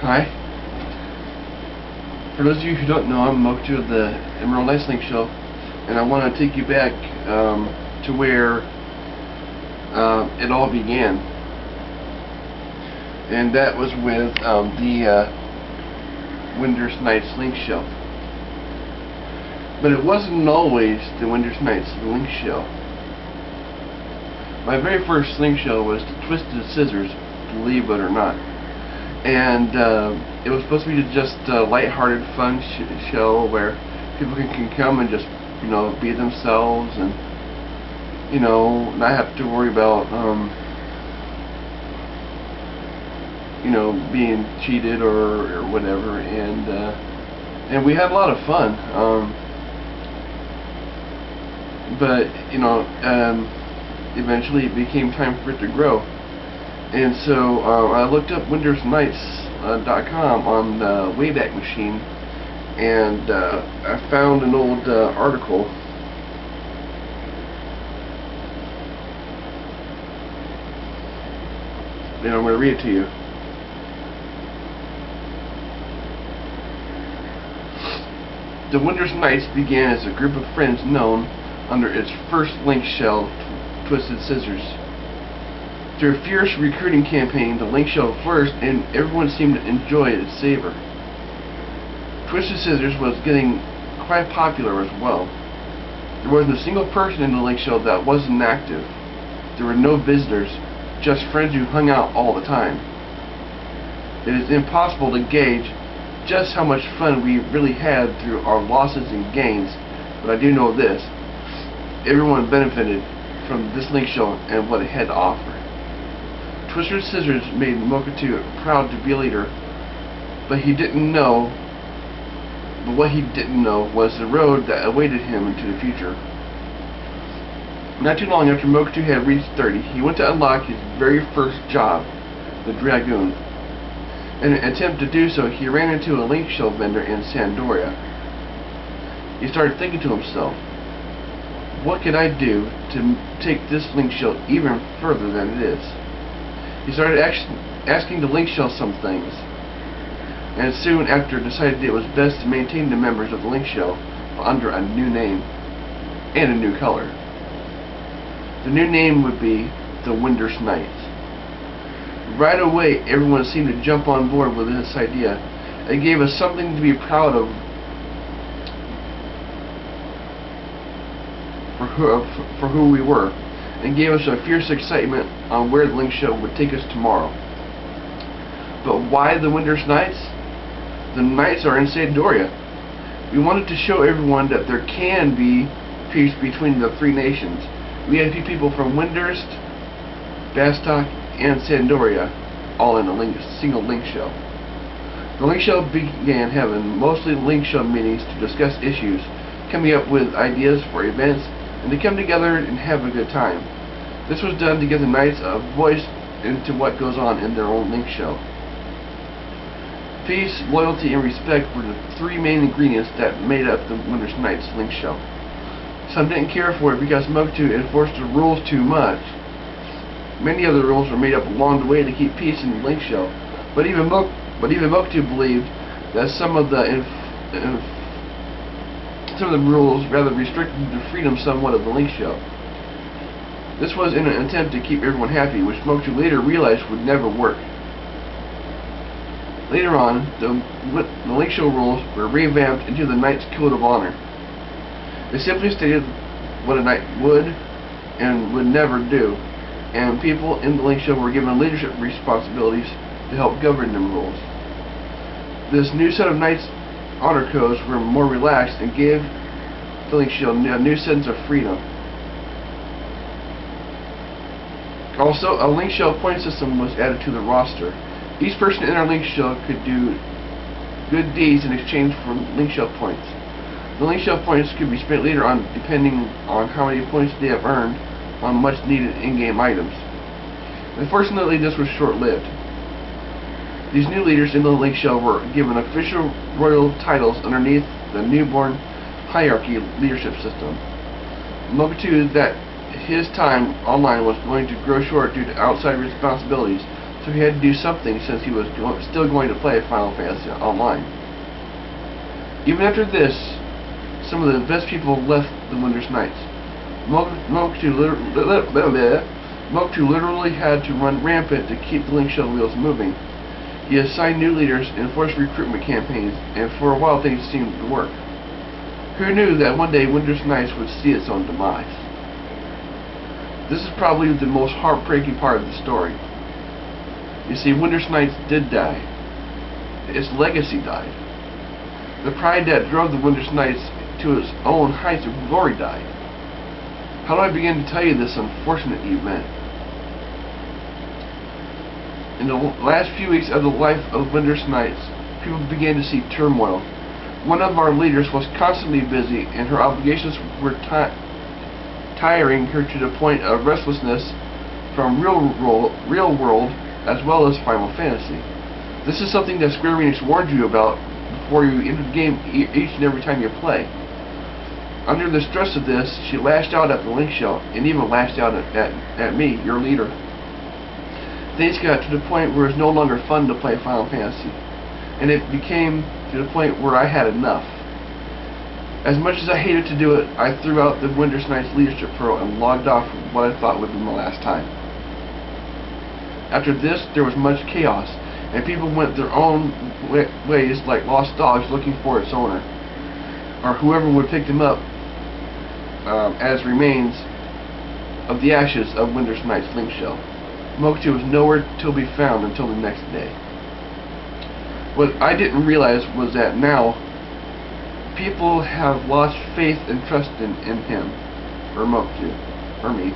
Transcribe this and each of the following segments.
Hi. For those of you who don't know, I'm Mokutu of the Emerald Knights Link Show, and I want to take you back to where it all began. And that was with the WindurstKnights Link Show. But it wasn't always the WindurstKnights Link Show. My very first Link Show was the Twisted Scissors, believe it or not. And it was supposed to be just a light-hearted, fun show where people can come and just, be themselves and, not have to worry about, being cheated or whatever. And we had a lot of fun. But eventually it became time for it to grow. And so I looked up WindurstKnights.com on the Wayback Machine, and I found an old article. And I'm going to read it to you. The WindurstKnights began as a group of friends known under its first link shell, Twisted Scissors. Through a fierce recruiting campaign, the link shell flourished and everyone seemed to enjoy its savor. Twisted Scissors was getting quite popular as well. There wasn't a single person in the link shell that wasn't active. There were no visitors, just friends who hung out all the time. It is impossible to gauge just how much fun we really had through our losses and gains, but I do know this: everyone benefited from this link shell and what it had to offer. Twisted Scissors made Mokutu proud to be a leader, but what he didn't know was the road that awaited him into the future. Not too long after Mokutu had reached 30, he went to unlock his very first job, the Dragoon. In an attempt to do so, he ran into a link shell vendor in Sandoria. He started thinking to himself, what can I do to take this link shell even further than it is? He started asking the link shell some things, and soon after decided it was best to maintain the members of the link shell under a new name and a new color. The new name would be the WindurstKnights. Right away, everyone seemed to jump on board with this idea. It gave us something to be proud of for who we were, and gave us a fierce excitement on where the link show would take us tomorrow. But why the WindurstKnights? The Knights are in Sandoria. We wanted to show everyone that there can be peace between the three nations. We had people from Windurst, Bastok, and Sandoria all in a single link show. The link show began having mostly link show meetings to discuss issues, coming up with ideas for events, and to come together and have a good time. This was done to give the Knights a voice into what goes on in their own link show. Peace, loyalty, and respect were the three main ingredients that made up the WindurstKnights link show. Some didn't care for it because Mokutu enforced the rules too much. Many other rules were made up along the way to keep peace in the link show, but even Mokutu believed that some of the rules rather restricted the freedom somewhat of the link show. This was in an attempt to keep everyone happy, which Mokutu later realized would never work. Later on, the link show rules were revamped into the Knight's Code of Honor. They simply stated what a knight would and would never do, and people in the link show were given leadership responsibilities to help govern them rules. This new set of Knights honor codes were more relaxed and gave the link show a new sense of freedom. Also, a link show point system was added to the roster. Each person in our link show could do good deeds in exchange for link show points. The link show points could be spent later on depending on how many points they have earned on much needed in-game items. Unfortunately, this was short-lived. These new leaders in the link show were given official royal titles underneath the newborn hierarchy leadership system. Mokutu that his time online was going to grow short due to outside responsibilities so he had to do something since he was still going to play Final Fantasy Online. Even after this, some of the best people left the WindurstKnights. Moktu literally had to run rampant to keep the Link Shell wheels moving. He assigned new leaders and forced recruitment campaigns, and for a while things seemed to work. Who knew that one day WindurstKnights would see its own demise? This is probably the most heartbreaking part of the story. You see, WindurstKnights did die. Its legacy died. The pride that drove the WindurstKnights to its own heights of glory died. How do I begin to tell you this unfortunate event? In the last few weeks of the life of WindurstKnights, people began to see turmoil. One of our leaders was constantly busy, and her obligations were tiring her to the point of restlessness from real world as well as Final Fantasy. This is something that Square Enix warned you about before you enter the game each and every time you play. Under the stress of this, she lashed out at the Link Shell, and even lashed out at me, your leader. Things got to the point where it was no longer fun to play Final Fantasy, and it became to the point where I had enough. As much as I hated to do it, I threw out the WindurstKnights leadership pearl and logged off what I thought would be my last time. After this, there was much chaos, and people went their own ways like lost dogs looking for its owner, or whoever would pick them up as remains of the ashes of WindurstKnights' Link Shell. Moktu was nowhere to be found until the next day. What I didn't realize was that now people have lost faith and trust in him, or Moktu, or me,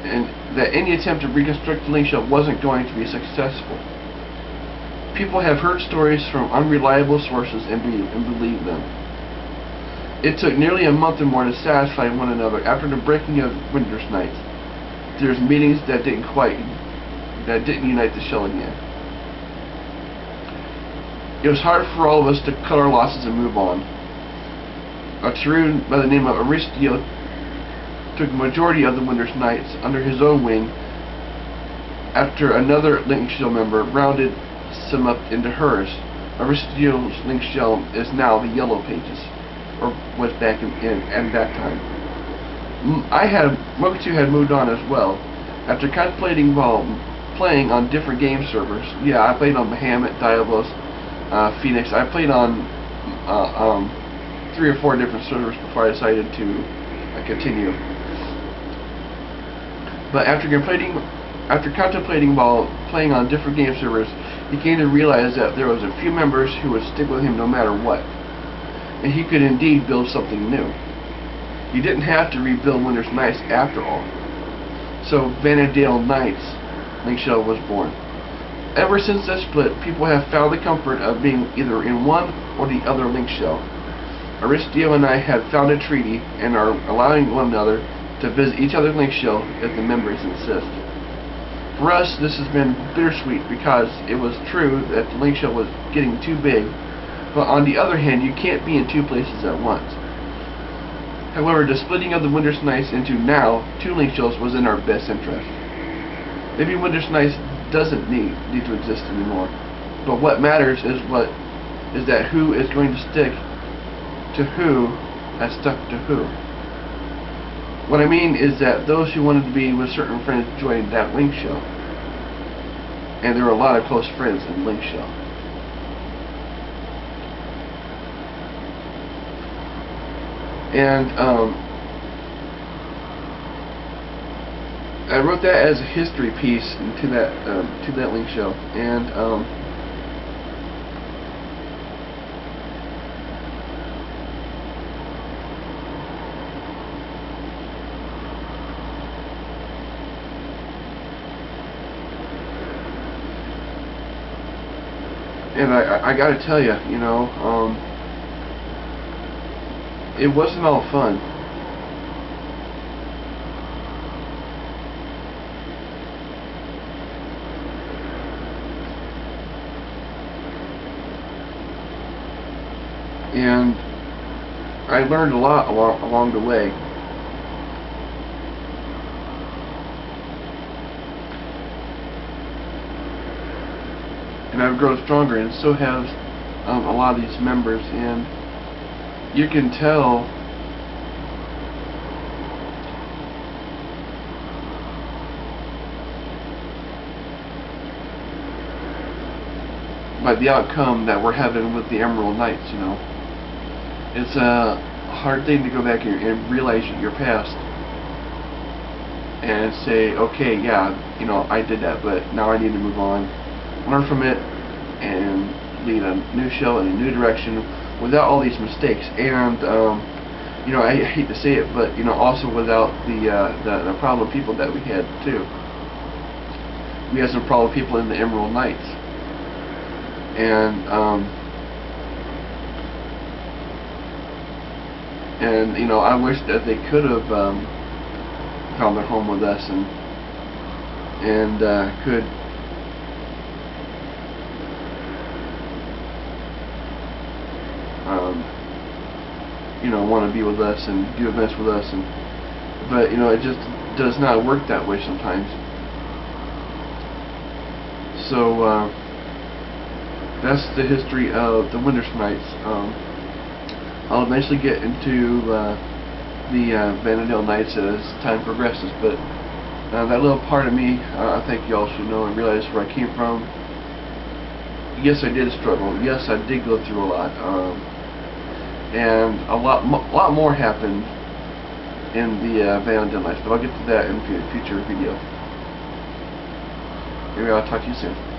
and that any attempt to reconstruct the Link Shell wasn't going to be successful. People have heard stories from unreliable sources and believed them. It took nearly a month or more to satisfy one another after the breaking of WindurstKnights. There's meetings that didn't unite the shell again. It was hard for all of us to cut our losses and move on. A Tarun by the name of Aristio took the majority of the WindurstKnights under his own wing after another Link Shell member rounded some up into hers. Aristio's Link Shell is now the Yellow Pages, or was back in that time. Moktu had moved on as well. After contemplating while playing on different game servers, yeah, I played on Bahamut, Diablos, Phoenix. I played on 3 or 4 different servers before I decided to continue. But after contemplating while playing on different game servers, he came to realize that there was a few members who would stick with him no matter what, and he could indeed build something new. He didn't have to rebuild WindurstKnights after all. So VanadielKnights Link Shell was born. Ever since that split, people have found the comfort of being either in one or the other Link Shell. Aristio and I have found a treaty and are allowing one another to visit each other's Link Shell if the members insist. For us, this has been bittersweet because it was true that the Link Shell was getting too big, but on the other hand, you can't be in 2 places at once. However, the splitting of the WindurstKnights into now 2 Link Shells was in our best interest. Maybe WindurstKnights doesn't need to exist anymore, but what matters is that who is going to stick to who has stuck to who. What I mean is that those who wanted to be with certain friends joined that Link Shell, and there were a lot of close friends in Link Shell. And I wrote that as a history piece to that Link Shell, and I gotta tell you, it wasn't all fun. And I learned a lot along the way. and I've grown stronger, and so have a lot of these members, and you can tell by the outcome that we're having with the Emerald Knights. You know, it's a hard thing to go back and realize your past and say, okay, yeah, you know, I did that, but now I need to move on, learn from it, and lead a new show in a new direction without all these mistakes. And you know, I hate to say it, but you know, also without the problem people that we had too. We had some problem people in the Emerald Knights, and you know, I wish that they could have found their home with us and could you know, want to be with us and do events with us, but you know, it just does not work that way sometimes. So that's the history of the WindurstKnights. I'll eventually get into the VanadielKnights as time progresses, but that little part of me, I think y'all should know and realize where I came from. Yes, I did struggle. Yes, I did go through a lot, and a lot more happened in the VanadielKnights, but I'll get to that in a future video. Maybe I'll talk to you soon.